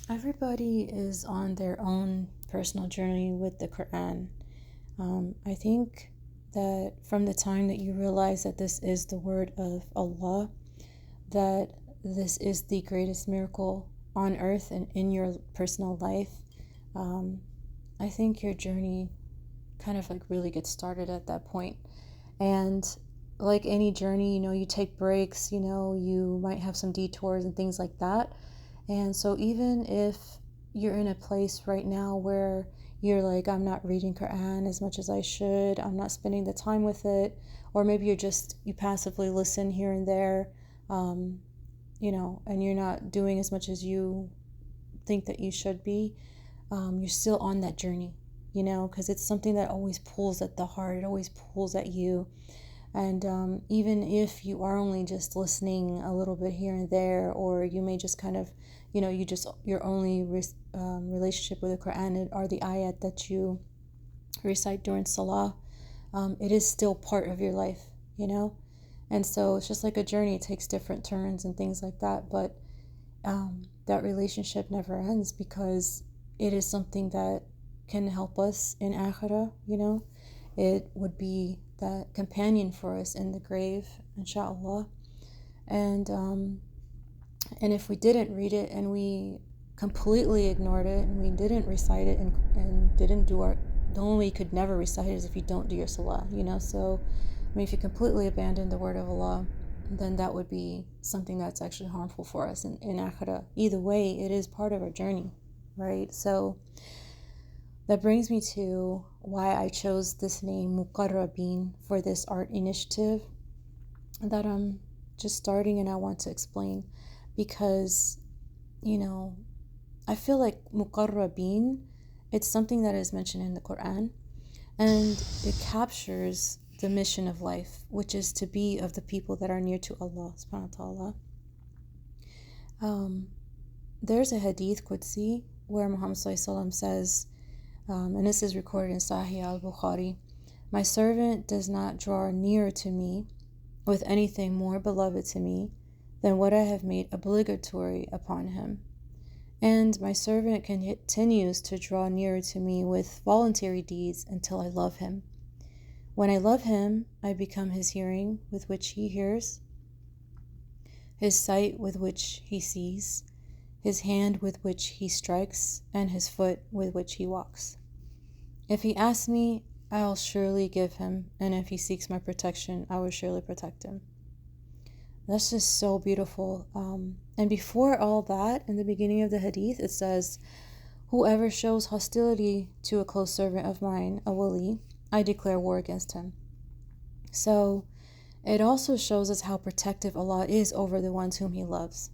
Everybody is on their own personal journey with the Quran. I think that from the time that you realize that this is the word of Allah, that this is the greatest miracle on earth and in your personal life, um, I think your journey kind of like really gets started at that point. And like any journey, you take breaks, you might have some detours and things like that. And so even if you're in a place right now where you're like, I'm not reading Quran as much as I should, I'm not spending the time with it, or maybe you passively listen here and there, um, and you're not doing as much as you think that you should be, you're still on that journey, because it's something that always pulls at the heart, it always pulls at you. And even if you are only just listening a little bit here and there, or you may just kind of, your only relationship with the Quran are the ayat that you recite during Salah, it is still part of your life, And so it's just like a journey. It takes different turns and things like that. But that relationship never ends because it is something that can help us in Akhirah, It would be that companion for us in the grave, inshallah. And and if we didn't read it and we completely ignored it and we didn't recite it and didn't do the only way you could never recite it is if you don't do your salah, So, I mean, if you completely abandon the word of Allah, then that would be something that's actually harmful for us in Akhirah. Either way, it is part of our journey, right? So, that brings me to why I chose this name, Muqarrabeen, for this art initiative that I'm just starting and I want to explain. Because, I feel like Muqarrabeen, it's something that is mentioned in the Quran, and it captures the mission of life, which is to be of the people that are near to Allah subhanahu wa ta'ala. There's a hadith Qudsi where Muhammad says, and this is recorded in Sahih al-Bukhari, my servant does not draw near to me with anything more beloved to me than what I have made obligatory upon him. And my servant continues to draw nearer to me with voluntary deeds until I love him. When I love him, I become his hearing with which he hears, his sight with which he sees, his hand with which he strikes, and his foot with which he walks. If he asks me, I'll surely give him, and if he seeks my protection, I will surely protect him. That's just so beautiful. And before all that, in the beginning of the hadith, it says, whoever shows hostility to a close servant of mine, a wali, I declare war against him. So it also shows us how protective Allah is over the ones whom he loves,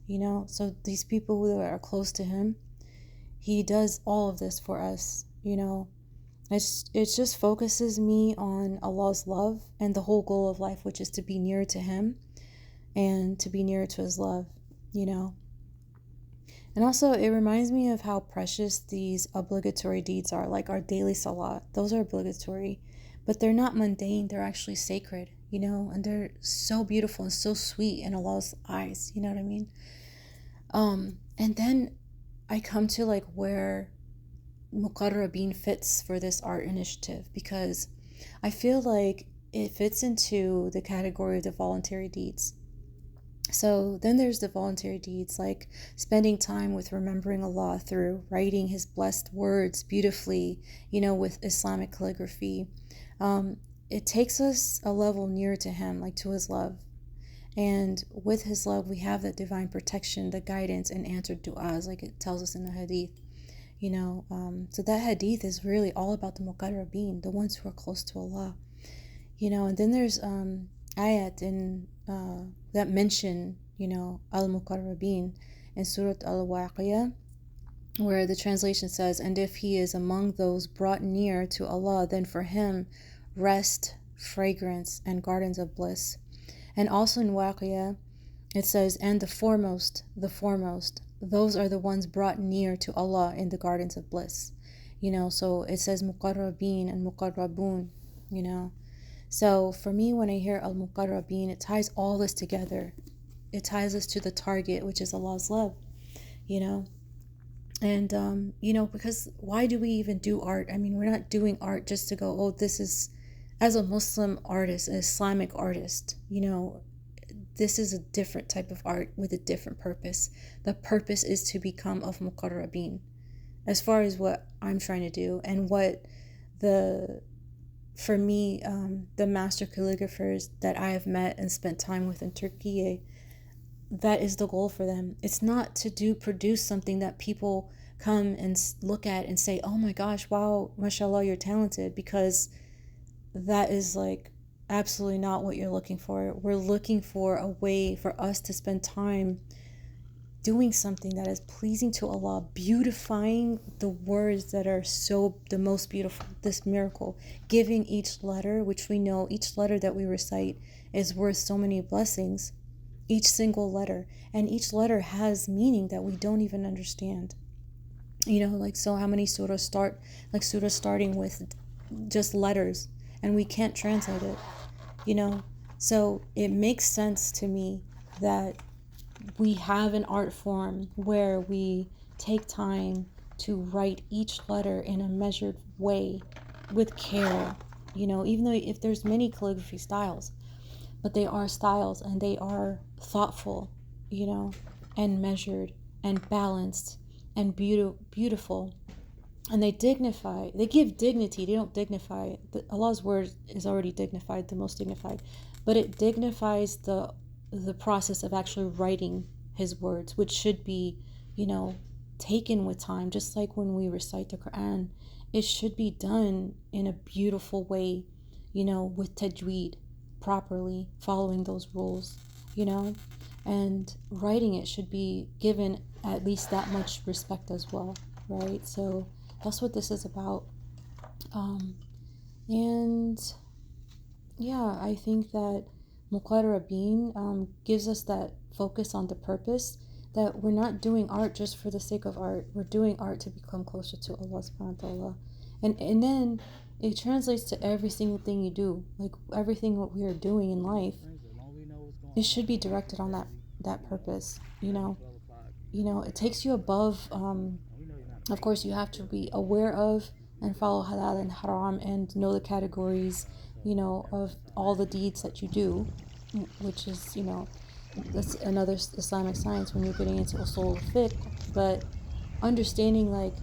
So these people who are close to him, he does all of this for us, It just focuses me on Allah's love and the whole goal of life, which is to be near to him and to be near to his love, And also it reminds me of how precious these obligatory deeds are, like our daily salah. Those are obligatory, but they're not mundane, they're actually sacred, and they're so beautiful and so sweet in Allah's eyes, you know what I mean? And then I come to like where Muqarrabeen fits for this art initiative, because I feel like it fits into the category of the voluntary deeds. So then there's the voluntary deeds, like spending time with remembering Allah through writing his blessed words beautifully, with Islamic calligraphy. It takes us a level nearer to him, like to his love. And with his love, we have that divine protection, the guidance, and answered du'as, like it tells us in the hadith. So that hadith is really all about the Muqarrabeen, the ones who are close to Allah. And then there's ayat in that mention, al-Muqarrabeen in Surah al-Waqiyah, where the translation says, and if he is among those brought near to Allah, then for him rest, fragrance, and gardens of bliss. And also in Waqiyah, it says, and the foremost, those are the ones brought near to Allah in the gardens of bliss. So it says Muqarrabeen and Muqarrabun, So for me, when I hear al-Muqarrabeen, it ties all this together. It ties us to the target, which is Allah's love, And because why do we even do art? I mean, we're not doing art just to go, oh, this is, as a Muslim artist, an Islamic artist, this is a different type of art with a different purpose. The purpose is to become of Muqarrabeen, as far as what I'm trying to do, and what the for me, the master calligraphers that I have met and spent time with in Turkey, that is the goal for them. It's not to produce something that people come and look at and say, oh my gosh, wow, mashallah, you're talented, because that is like absolutely not what you're looking for. We're looking for a way for us to spend time doing something that is pleasing to Allah, beautifying the words that are so the most beautiful, this miracle, giving each letter, which we know each letter that we recite is worth so many blessings, each single letter, and each letter has meaning that we don't even understand. Like, so how many surahs start, like surahs starting with just letters, and we can't translate it. So it makes sense to me that we have an art form where we take time to write each letter in a measured way with care, even though if there's many calligraphy styles, but they are styles and they are thoughtful, and measured and balanced and beautiful, and they give dignity. They don't dignify. Allah's word is already dignified, the most dignified, but it dignifies the process of actually writing his words, which should be, taken with time. Just like when we recite the Quran, it should be done in a beautiful way, with tajweed, properly following those rules, and writing it should be given at least that much respect as well, right? So that's what this is about. And yeah, I think that Muqarrabeen gives us that focus on the purpose, that we're not doing art just for the sake of art. We're doing art to become closer to Allah subhanahu wa ta'ala. And then it translates to every single thing you do. Like everything what we are doing in life, it should be directed on that purpose. It takes you above. Of course, you have to be aware of and follow halal and haram and know the categories, of all the deeds that you do, which is, that's another Islamic science when you're getting into usul fiqh. But understanding like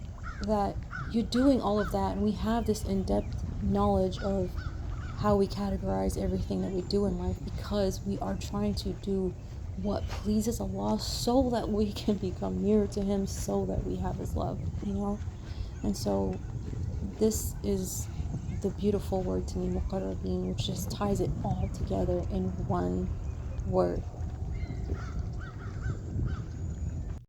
that you're doing all of that, and we have this in-depth knowledge of how we categorize everything that we do in life, because we are trying to do what pleases Allah so that we can become nearer to Him, so that we have His love, And so this is the beautiful word to me, Muqarrabeen, which just ties it all together in one word.